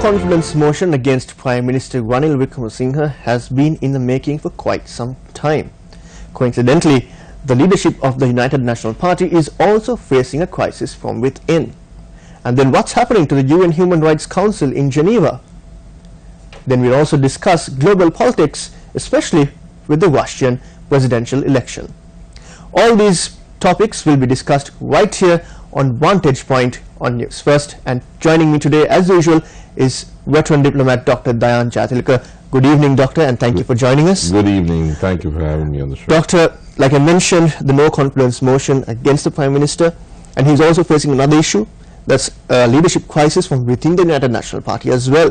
no-confidence motion against Prime Minister Ranil Wickremesinghe has been in the making for quite some time. Coincidentally, the leadership of the United National Party is also facing a crisis from within. And then what's happening to the UN Human Rights Council in Geneva? Then we'll also discuss global politics, especially with the Russian presidential election. All these topics will be discussed right here on Vantage Point on News First, and joining me today as usual is veteran diplomat Dr. Dayan Jatilka. Good evening, Doctor, and thank you for joining us. Good evening. Thank you for having me on the show. Doctor, like I mentioned, the no-confidence motion against the Prime Minister, and he's also facing another issue, that's a leadership crisis from within the United National Party as well.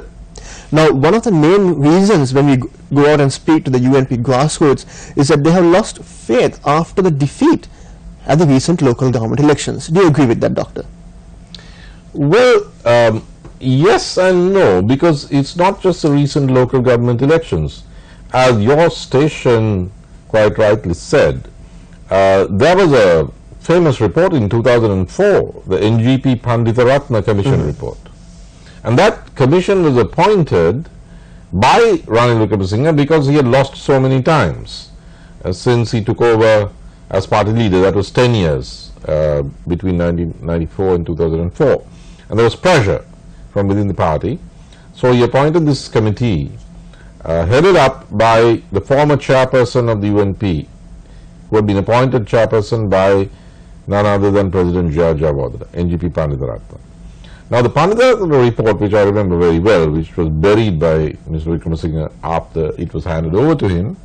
Now, one of the main reasons when we go out and speak to the UNP grassroots is that they have lost faith after the defeat at the recent local government elections. Do you agree with that, Doctor? Well, yes and no, because it's not just the recent local government elections. As your station quite rightly said, there was a famous report in 2004, the NGP Panditaratna Commission report. And that commission was appointed by Ranil Wickremesinghe because he had lost so many times since he took over as party leader. That was 10 years between 1994 and 2004. And there was pressure from within the party. So he appointed this committee headed up by the former chairperson of the UNP, who had been appointed chairperson by none other than President George Awadra, NGP Panditaratna. Now the Panditaratna report, which I remember very well, which was buried by Mr. Wickremesinghe after it was handed over to him,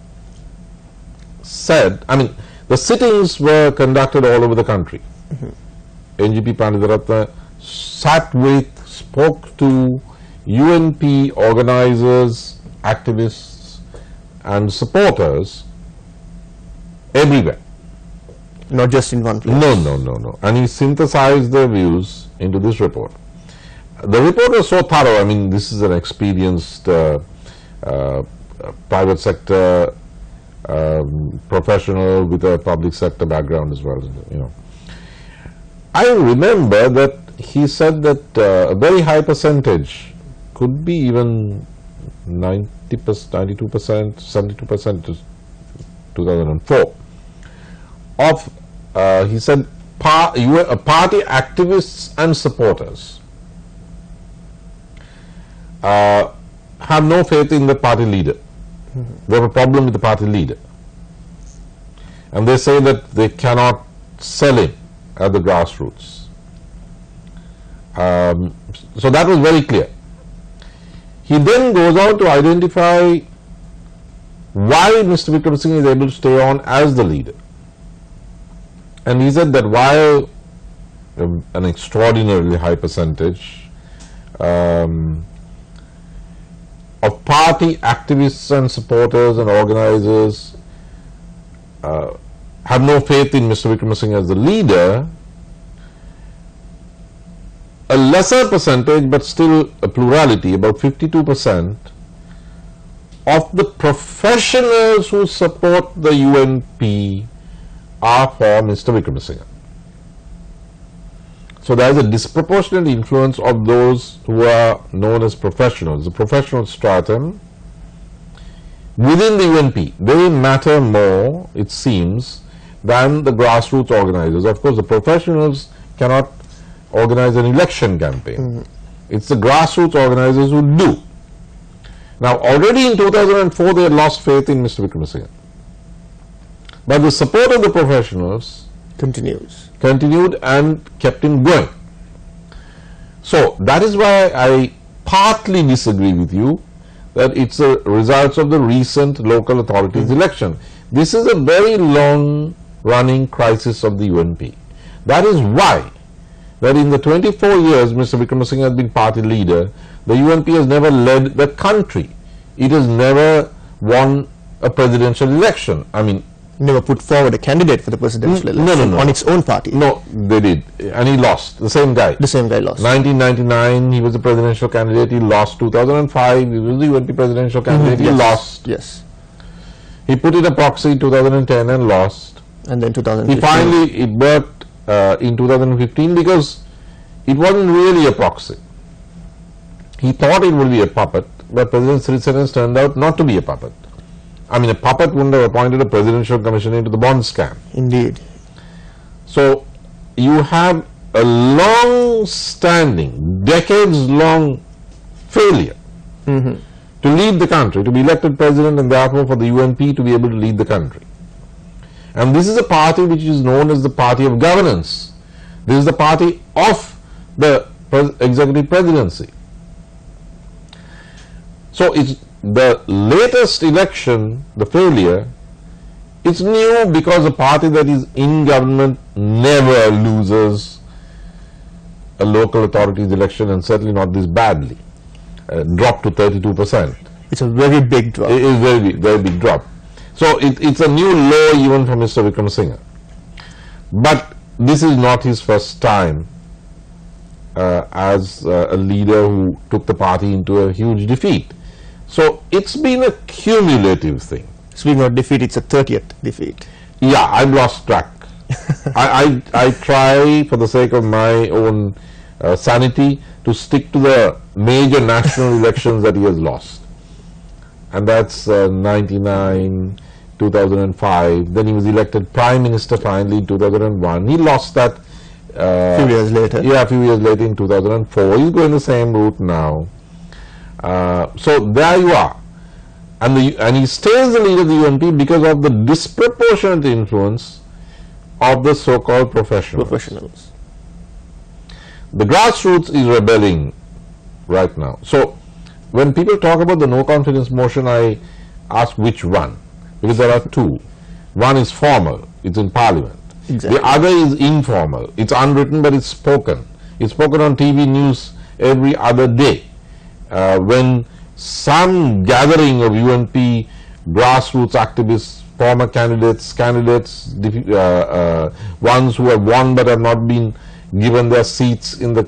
said, I mean, the sittings were conducted all over the country. NGP Panditaratna sat with, spoke to UNP organizers, activists and supporters everywhere. Not just in one place? No. And he synthesized their views into this report. The report was so thorough. I mean, this is an experienced private sector professional with a public sector background as well, you know. I remember that he said that a very high percentage, could be even 90%, 92%, 72% to 2004, of, he said, party activists and supporters have no faith in the party leader. They have a problem with the party leader. And they say that they cannot sell him at the grassroots. So that was very clear. He then goes on to identify why Mr. Wickremesinghe is able to stay on as the leader. And he said that while an extraordinarily high percentage of party activists and supporters and organizers have no faith in Mr. Wickremesinghe as the leader, a lesser percentage, but still a plurality, about 52%, of the professionals who support the UNP are for Mr. Wickremesinghe. So there is a disproportionate influence of those who are known as professionals, the professional stratum within the UNP. They matter more, it seems, than the grassroots organizers. Of course, the professionals cannot organize an election campaign. It's the grassroots organizers who do. Now, already in 2004, they had lost faith in Mr. Wickremesinghe. But the support of the professionals continued and kept him going. So that is why I partly disagree with you that it's the results of the recent local authorities election. This is a very long running crisis of the UNP. That is why that in the 24 years Mr. Wickremesinghe has been party leader, the UNP has never led the country. It has never won a presidential election. I mean, never put forward a candidate for the presidential election on its own party. No, they did, and he lost. The same guy. The same guy lost. 1999, he was the presidential candidate. He lost. 2005, he was the UNP presidential candidate. He lost. Yes. He put in a proxy in 2010 and lost. And then 2015. He finally it worked in 2015 because it wasn't really a proxy. He thought it would be a puppet, but President Sirisena turned out not to be a puppet. I mean, a puppet wouldn't have appointed a presidential commissioner into the bond scam. Indeed. So, you have a long-standing, decades-long failure to lead the country, to be elected president, and therefore for the UNP to be able to lead the country. And this is a party which is known as the party of governance. This is the party of the executive presidency. So it's the latest election, the failure, it's new because a party that is in government never loses a local authorities election, and certainly not this badly. Dropped to 32%. It's a very big drop. It is very big drop. So it's a new low even for Mr. Wickremesinghe. But this is not his first time as a leader who took the party into a huge defeat. So it's been a cumulative thing. Speaking of defeat, it's a 30th defeat. Yeah, I've lost track. I try, for the sake of my own sanity, to stick to the major national elections that he has lost. And that's 99, 2005. Then he was elected Prime Minister finally in 2001. He lost that a few years later. Yeah, a few years later in 2004. He's going the same route now. So there you are. And he stays the leader of the UNP because of the disproportionate influence of the so-called professionals. The grassroots is rebelling right now. So when people talk about the no confidence motion, I ask which one, because there are two. One is formal, it's in Parliament. Exactly. The other is informal, it's unwritten but it's spoken. It's spoken on TV news every other day. When some gathering of UNP grassroots activists, former candidates, ones who have won but have not been given their seats in the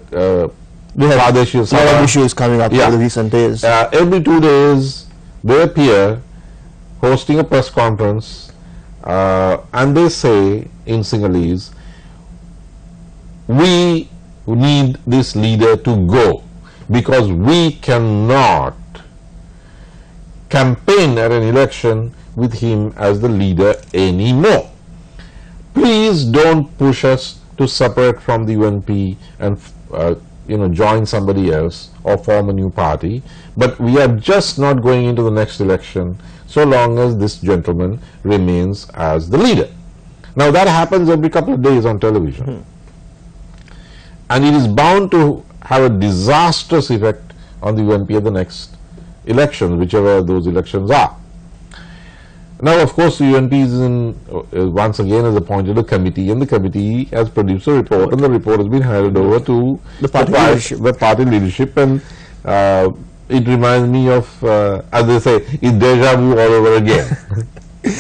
Pradesh a lot of issues coming up over the recent days. Every 2 days they appear hosting a press conference and they say in Sinhalese, we need this leader to go because we cannot campaign at an election with him as the leader anymore. Please don't push us to separate from the UNP and join somebody else or form a new party, but we are just not going into the next election so long as this gentleman remains as the leader. Now that happens every couple of days on television, and it is bound to have a disastrous effect on the UNP at the next elections, whichever those elections are. Now, of course, the UNP is once again has appointed a committee, and the committee has produced a report, and the report has been handed over to the party leadership, and it reminds me of, as they say, it's deja vu all over again.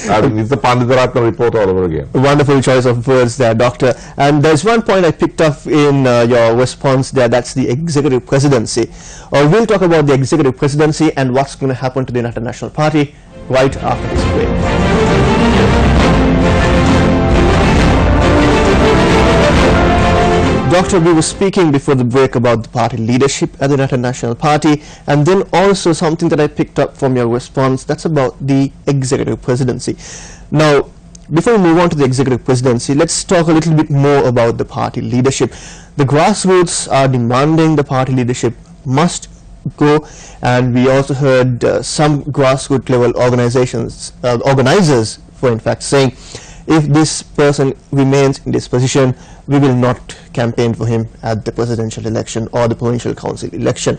I mean, it's the Panditaratna report all over again. Wonderful choice of words there, Doctor. And there's one point I picked up in your response there, that's the executive presidency. We'll talk about the executive presidency and what's going to happen to the United National Party right after this break. Doctor, we were speaking before the break about the party leadership at the United National Party, and then also something that I picked up from your response, that's about the executive presidency. Now, before we move on to the executive presidency, let's talk a little bit more about the party leadership. The grassroots are demanding the party leadership must go, and we also heard some grassroots level organizers, for in fact, saying if this person remains in this position, we will not campaign for him at the presidential election or the provincial council election.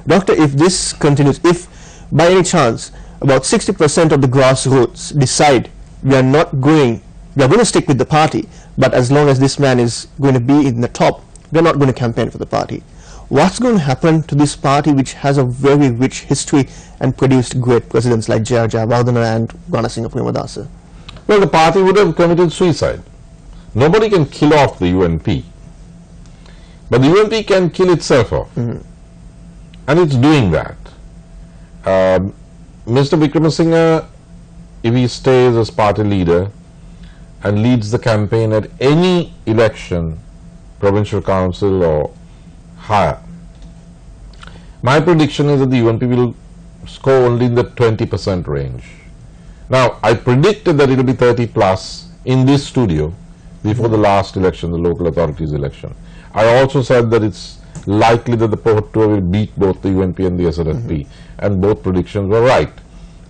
Doctor, if this continues, if by any chance about 60% of the grassroots decide we are going to stick with the party, but as long as this man is going to be in the top, we are not going to campaign for the party, what's going to happen to this party which has a very rich history and produced great presidents like J.R. Jayawardena and Ranasinghe Premadasa? Well, the party would have committed suicide. Nobody can kill off the UNP, but the UNP can kill itself off, and it's doing that. Mr. Wickremesinghe, if he stays as party leader and leads the campaign at any election, provincial council or higher, My prediction is that the UNP will score only in the 20% range. Now, I predicted that it will be 30 plus in this studio before the last election, the local authorities election. I also said that it's likely that the Porto will beat both the UNP and the SLFP, and both predictions were right.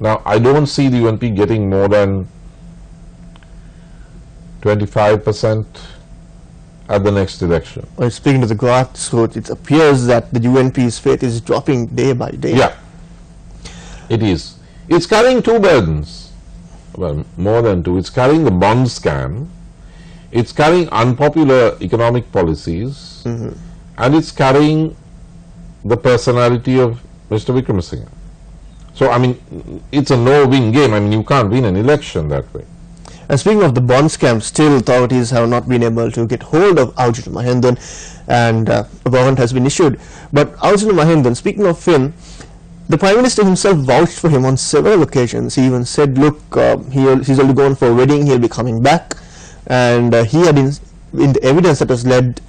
Now, I don't see the UNP getting more than 25% at the next election. Well, speaking to the grassroots, it appears that the UNP's faith is dropping day by day. Yeah, it is. It's carrying two burdens. Well, more than two. It's carrying the bond scam, it's carrying unpopular economic policies, and it's carrying the personality of Mr. Wickremesinghe. So, I mean, it's a no-win game. I mean, you can't win an election that way. And speaking of the bond scam, still authorities have not been able to get hold of Arjuna Mahendran, and a warrant has been issued. But Arjuna Mahendran, speaking of him, the Prime Minister himself vouched for him on several occasions. He even said, look, he's only gone for a wedding, he'll be coming back. And he had in the evidence that was led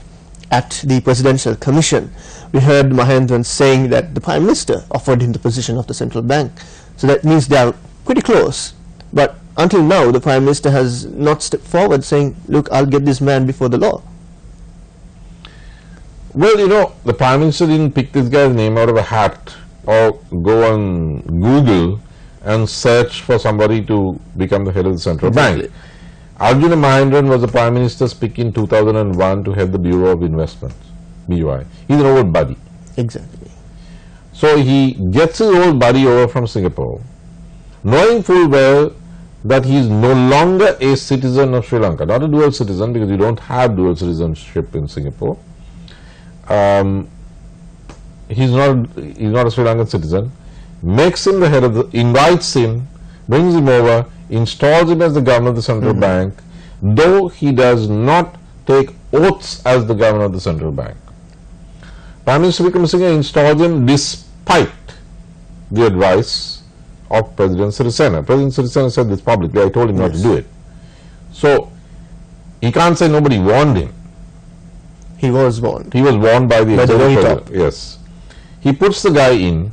at the Presidential Commission, we heard Mahendran saying that the Prime Minister offered him the position of the central bank. So that means they are pretty close. But until now, the Prime Minister has not stepped forward saying, look, I'll get this man before the law. Well, you know, the Prime Minister didn't pick this guy's name out of a hat or go on Google and search for somebody to become the head of the central bank. Arjuna Mahendran was the Prime Minister's pick in 2001 to head the Bureau of Investments, BUI. He's an old buddy. Exactly. So he gets his old buddy over from Singapore, knowing full well that he is no longer a citizen of Sri Lanka, not a dual citizen, because you don't have dual citizenship in Singapore. He's not a Sri Lankan citizen, makes him the head of the, invites him, brings him over, installs him as the governor of the central bank, though he does not take oaths as the governor of the central bank. Prime Minister Wickremesinghe installed him despite the advice of President Sirisena. President Sirisena said this publicly. I told him not to do it. So he can't say nobody warned him. He was warned. He was warned by the executive. Yes. He puts the guy in.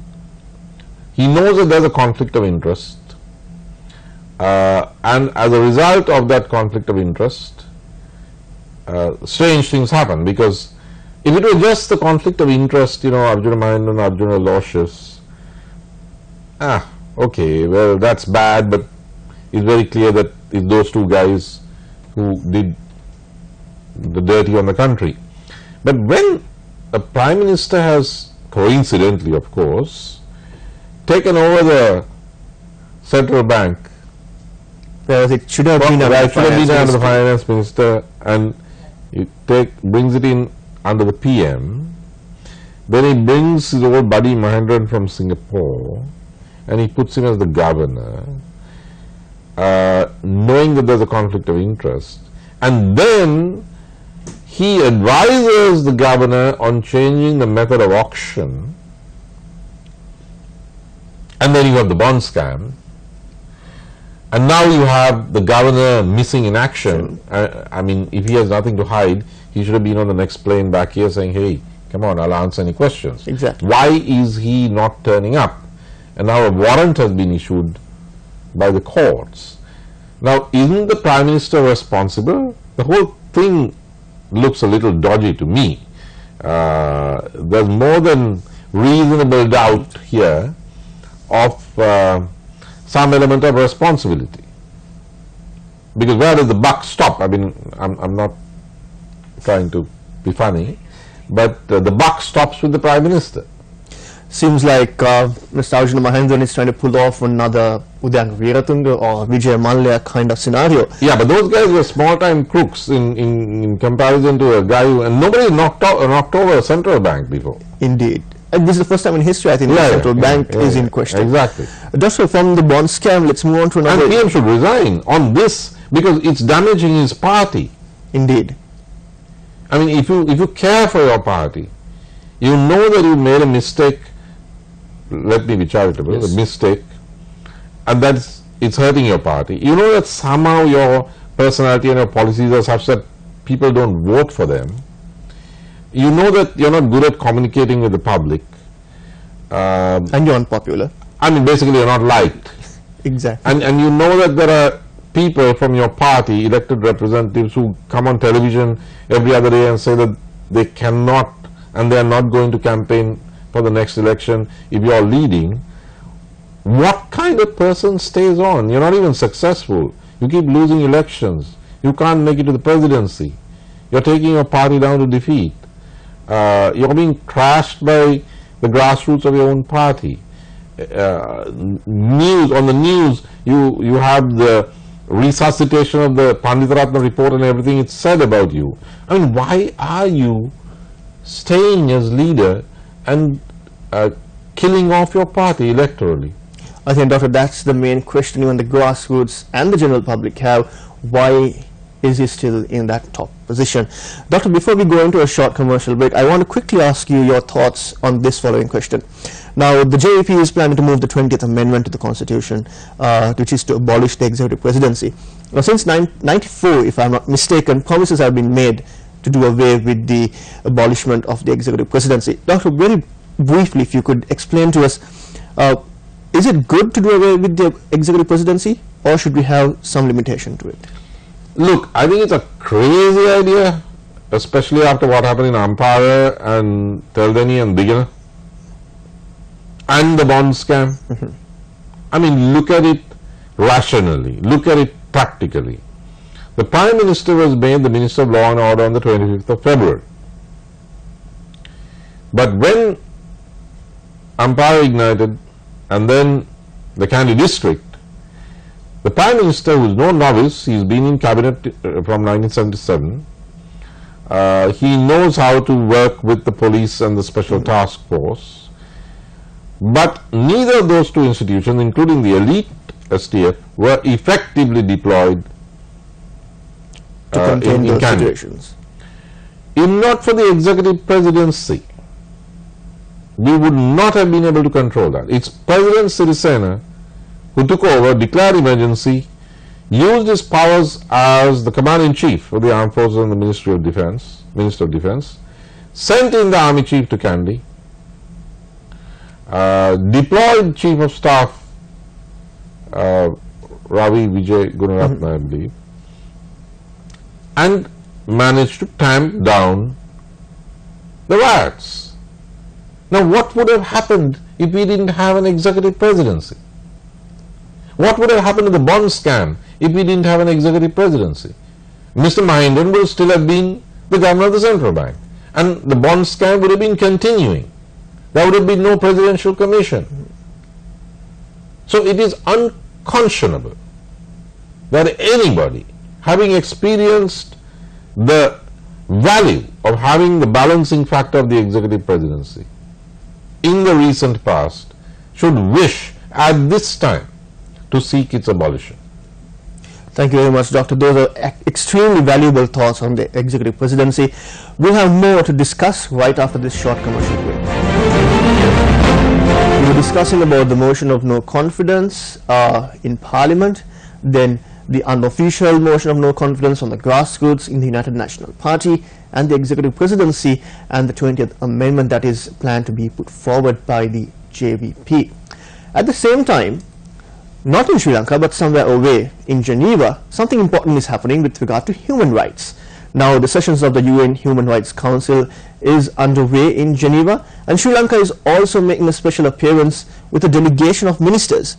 He knows that there's a conflict of interest. And as a result of that conflict of interest, strange things happen, because if it were just the conflict of interest, you know, Arjuna Mahendran, Arjuna Aloysius, okay, well, that's bad, but it's very clear that it's those two guys who did the dirty on the country. But when a Prime Minister has, coincidentally of course, taken over the central bank, whereas it should have been under the Finance Minister, and you brings it in under the PM, then he brings his old buddy Mahendran from Singapore and he puts him as the governor, knowing that there's a conflict of interest, and then he advises the governor on changing the method of auction, and then you have the bond scam, and now you have the governor missing in action. I mean, if he has nothing to hide, he should have been on the next plane back here saying, hey, come on, I'll answer any questions. Exactly. Why is he not turning up? And now a warrant has been issued by the courts. Now, isn't the Prime Minister responsible? The whole thing looks a little dodgy to me. There's more than reasonable doubt here of some element of responsibility. Because where does the buck stop? I mean, I'm not trying to be funny, but the buck stops with the Prime Minister. Seems like Mr. Arjuna Mahendran is trying to pull off another Udang Veeratunga or Vijay Mallya kind of scenario. Yeah, but those guys were small-time crooks in comparison to a guy who, and nobody knocked over a central bank before. Indeed. And this is the first time in history, I think, the central bank is in question. Exactly. Just from the bond scam, let's move on to another. And PM should resign on this because it's damaging his party. Indeed. I mean, if you care for your party, you know that you made a mistake. Let me be charitable. A mistake, and it's hurting your party. You know that somehow your personality and your policies are such that people don't vote for them. You know that you're not good at communicating with the public. And you're unpopular. I mean, basically you're not liked. Exactly. And you know that there are people from your party, elected representatives, who come on television every other day and say that they cannot and they are not going to campaign for the next election if you are leading. What kind of person stays on? You're not even successful. You keep losing elections. You can't make it to the presidency. You're taking your party down to defeat. You're being trashed by the grassroots of your own party. News, on the news, you have the resuscitation of the Panditaratna report and everything it's said about you. I mean, why are you staying as leader and killing off your party electorally? I think, Doctor, that's the main question even the grassroots and the general public have. Why is he still in that top position? Doctor, before we go into a short commercial break, I want to quickly ask you your thoughts on this following question. Now, the JVP is planning to move the 20th Amendment to the Constitution, which is to abolish the executive presidency. Now, since 1994, if I'm not mistaken, promises have been made to do away with the abolishment of the executive presidency. Doctor, very briefly, if you could explain to us, is it good to do away with the executive presidency, or should we have some limitation to it? Look, I think it's a crazy idea, especially after what happened in Ampara and Teldeni and Digana and the bond scam. I mean, look at it rationally, look at it practically. The Prime Minister was made the Minister of Law and Order on the 25th of February. But when Ampara ignited and then the Kandy district, the Prime Minister, who is no novice, he's been in cabinet from 1977, he knows how to work with the police and the special task force, but neither of those two institutions, including the elite STF, were effectively deployed to contain those Kandy. situations. If not for the executive presidency, we would not have been able to control that. It's President Sirisena who took over, declared emergency, used his powers as the Commander-in-Chief of the Armed Forces and the Minister of Defense, sent in the Army Chief to Kandy, deployed Chief of Staff Ravi Vijay Gunaratna, I believe, and managed to tamp down the riots. Now, what would have happened if we didn't have an executive presidency? What would have happened to the bond scam if we didn't have an executive presidency? Mr. Mahindan would still have been the governor of the central bank, and the bond scam would have been continuing. There would have been no presidential commission. So it is unconscionable that anybody, having experienced the value of having the balancing factor of the executive presidency in the recent past, should wish at this time to seek its abolition. Thank you very much, Doctor. Those are extremely valuable thoughts on the executive presidency. We'll have more to discuss right after this short commercial break. We were discussing about the motion of no confidence in Parliament, then the unofficial motion of no confidence on the grassroots in the United National Party, and the executive presidency and the 20th Amendment that is planned to be put forward by the JVP. At the same time, not in Sri Lanka but somewhere away in Geneva, something important is happening with regard to human rights. Now the sessions of the UN Human Rights Council is underway in Geneva, and Sri Lanka is also making a special appearance with a delegation of ministers.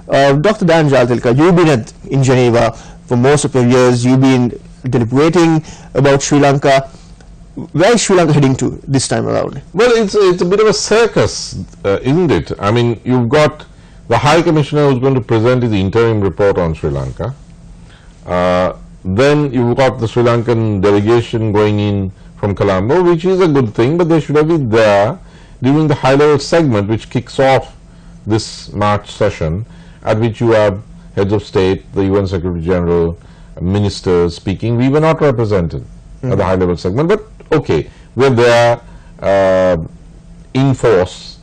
Dr. Dan Jaltilka, you've been in Geneva for most of your years, you've been deliberating about Sri Lanka. Where is Sri Lanka heading to this time around? Well, it's a bit of a circus, isn't it? I mean, you've got the High Commissioner who's going to present his interim report on Sri Lanka. Then you've got the Sri Lankan delegation going in from Colombo, which is a good thing, but they should have been there during the high-level segment which kicks off this March session, at which you have heads of state, the UN Secretary General, ministers speaking. We were not represented at the high-level segment, but okay, we're there in force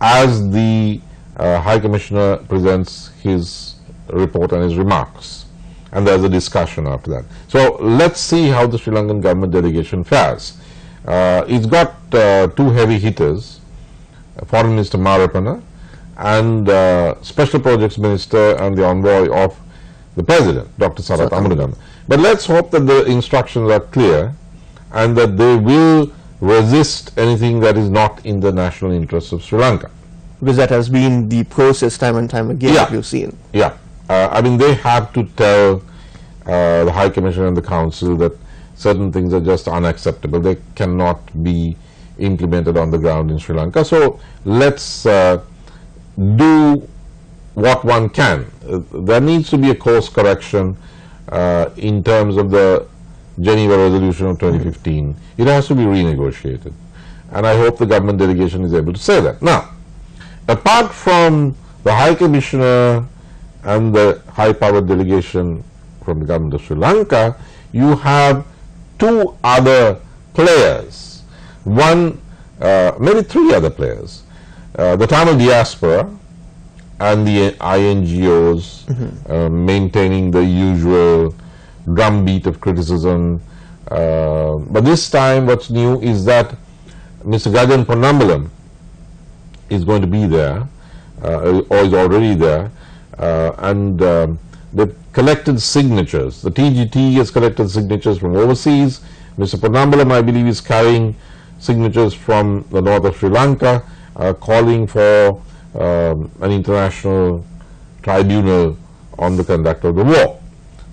as the High Commissioner presents his report and his remarks, and there's a discussion after that. So let's see how the Sri Lankan government delegation fares. It's got two heavy hitters, Foreign Minister Marapana, and Special Projects Minister and the envoy of the President, Dr. Sarath Amunagama. But let's hope that the instructions are clear and that they will resist anything that is not in the national interests of Sri Lanka. Because that has been the process time and time again that we've seen. Yeah. I mean, they have to tell the High Commissioner and the Council that certain things are just unacceptable. They cannot be implemented on the ground in Sri Lanka. So let's do what one can. There needs to be a course correction in terms of the Geneva Resolution of 2015. It has to be renegotiated. And I hope the government delegation is able to say that. Now, apart from the High Commissioner and the high-powered delegation from the government of Sri Lanka, you have two other players. One, maybe three other players. The Tamil diaspora and the INGOs maintaining the usual drumbeat of criticism. But this time what's new is that Mr. Gajan Ponnambalam is going to be there, or is already there, and they've collected signatures. The TGT has collected signatures from overseas. Mr. Ponnambalam, I believe, is carrying signatures from the north of Sri Lanka, calling for an international tribunal on the conduct of the war.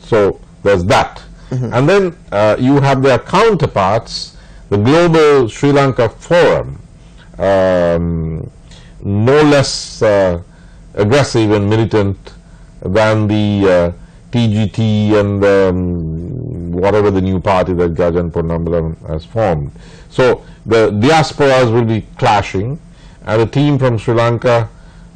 So there's that. And then you have their counterparts, the Global Sri Lanka Forum, no less aggressive and militant than the TGT and whatever the new party that Gajan Ponnambalam has formed. So the diasporas will be clashing, and a team from Sri Lanka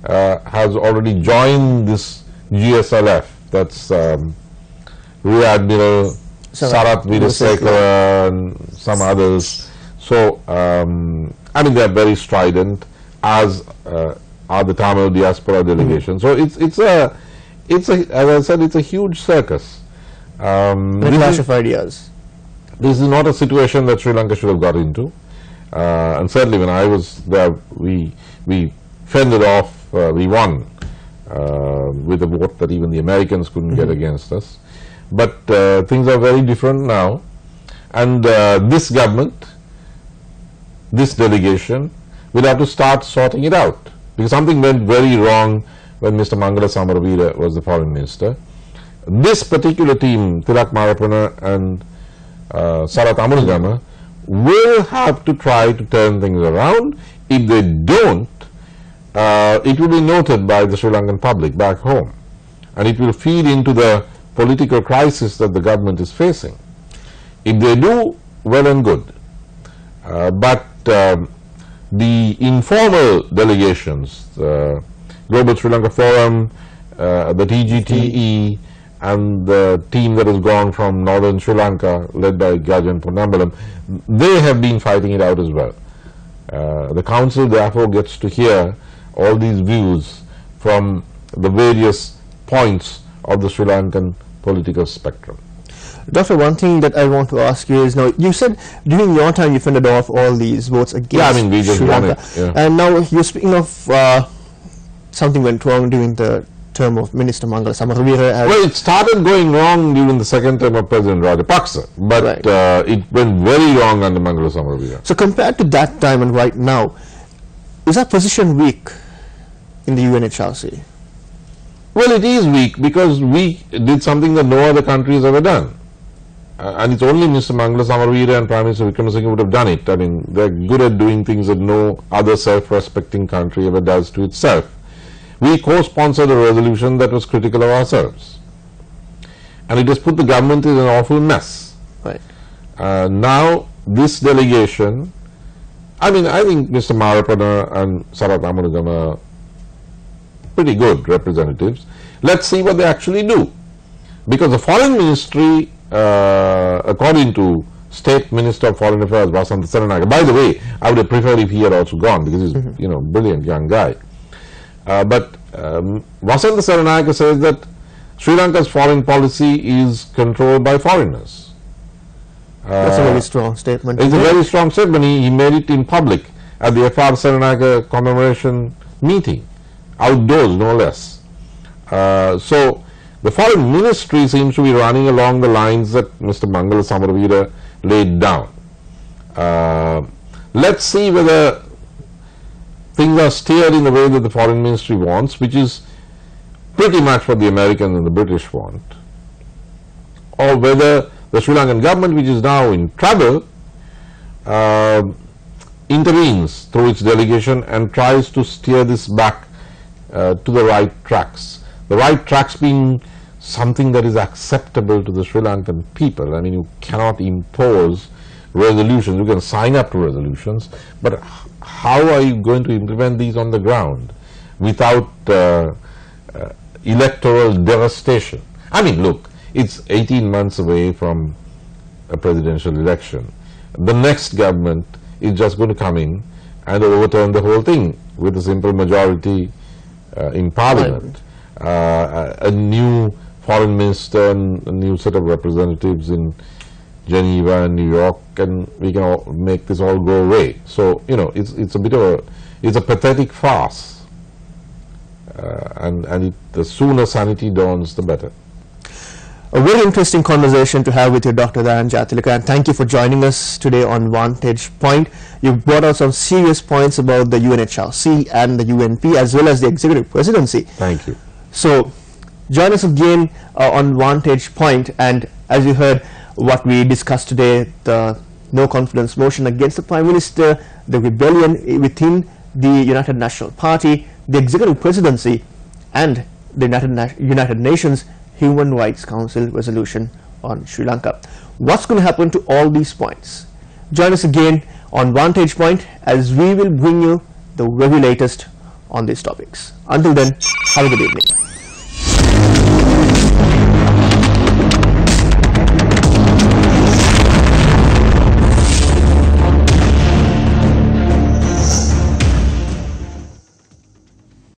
has already joined this GSLF. That's Rear Admiral Sarath Vidasekara and some others. So I mean, they are very strident, as are the Tamil diaspora delegation. So it's a as I said, it's a huge circus. A clash of ideas. This is not a situation that Sri Lanka should have got into, and certainly when I was there, we fended off, we won with a vote that even the Americans couldn't get against us. But things are very different now, and this government, this delegation, will have to start sorting it out, because something went very wrong when Mr. Mangala Samaravira was the foreign minister. This particular team, Tilak Marapana and Sarath Amunagama, will have to try to turn things around. If they don't, it will be noted by the Sri Lankan public back home, and it will feed into the political crisis that the government is facing. If they do, well and good. But the informal delegations, the Global Sri Lanka Forum, the TGTE, and the team that has gone from northern Sri Lanka, led by Gajan Ponnambalam, they have been fighting it out as well. The council therefore gets to hear all these views from the various points of the Sri Lankan political spectrum. Doctor, one thing that I want to ask you is, now you said during your time you fended off all these votes against we just Sri won Lanka. it. Yeah. And now you're speaking of something went wrong during the term of Minister Mangala Samaravira. Well, it started going wrong during the second term of President Rajapaksa, but it went very wrong under Mangala Samaravira. So compared to that time and right now, is our position weak in the UNHRC? Well, it is weak because we did something that no other country has ever done. And it's only Mr. Mangala Samaravira and Prime Minister Wickremesinghe would have done it. I mean, they're good at doing things that no other self-respecting country ever does to itself. We co-sponsored a resolution that was critical of ourselves, and it has put the government in an awful mess. Right. Now this delegation, I mean, I think Mr. Marapana and Sarath Amunagama are pretty good representatives. Let's see what they actually do, because the foreign ministry, according to State Minister of Foreign Affairs Vasantha Seranayake, by the way, I would have preferred if he had also gone, because he's brilliant young guy. But Vasantha Seranayake says that Sri Lanka's foreign policy is controlled by foreigners. That's a very strong statement. It's a very strong statement. He made it in public. at the FR Saranaka commemoration meeting, outdoors no less. So the foreign ministry seems to be running along the lines that Mr. Mangala Samaravira laid down. Let's see whether things are steered in the way that the foreign ministry wants, which is pretty much what the Americans and the British want, or whether the Sri Lankan government, which is now in trouble, intervenes through its delegation and tries to steer this back to the right tracks. The right tracks being something that is acceptable to the Sri Lankan people. I mean, you cannot impose resolutions. You can sign up to resolutions, but how are you going to implement these on the ground without electoral devastation? I mean, look, it's 18 months away from a presidential election. The next government is just going to come in and overturn the whole thing with a simple majority in Parliament. A new foreign minister and a new set of representatives in Geneva and New York, and we can all make this all go away. So, you know, it's a bit of a pathetic farce, and the sooner sanity dawns, the better. A very interesting conversation to have with you, Dr. Dayan Jatilaka, and thank you for joining us today on Vantage Point. You've brought out some serious points about the UNHRC and the UNP as well as the executive presidency. Thank you. So, join us again on Vantage Point, and as you heard what we discussed today, the no confidence motion against the Prime Minister, the rebellion within the United National Party, the executive presidency, and the United Nations Human Rights Council resolution on Sri Lanka. What's going to happen to all these points? Join us again on Vantage Point as we will bring you the very latest on these topics. Until then, have a good evening.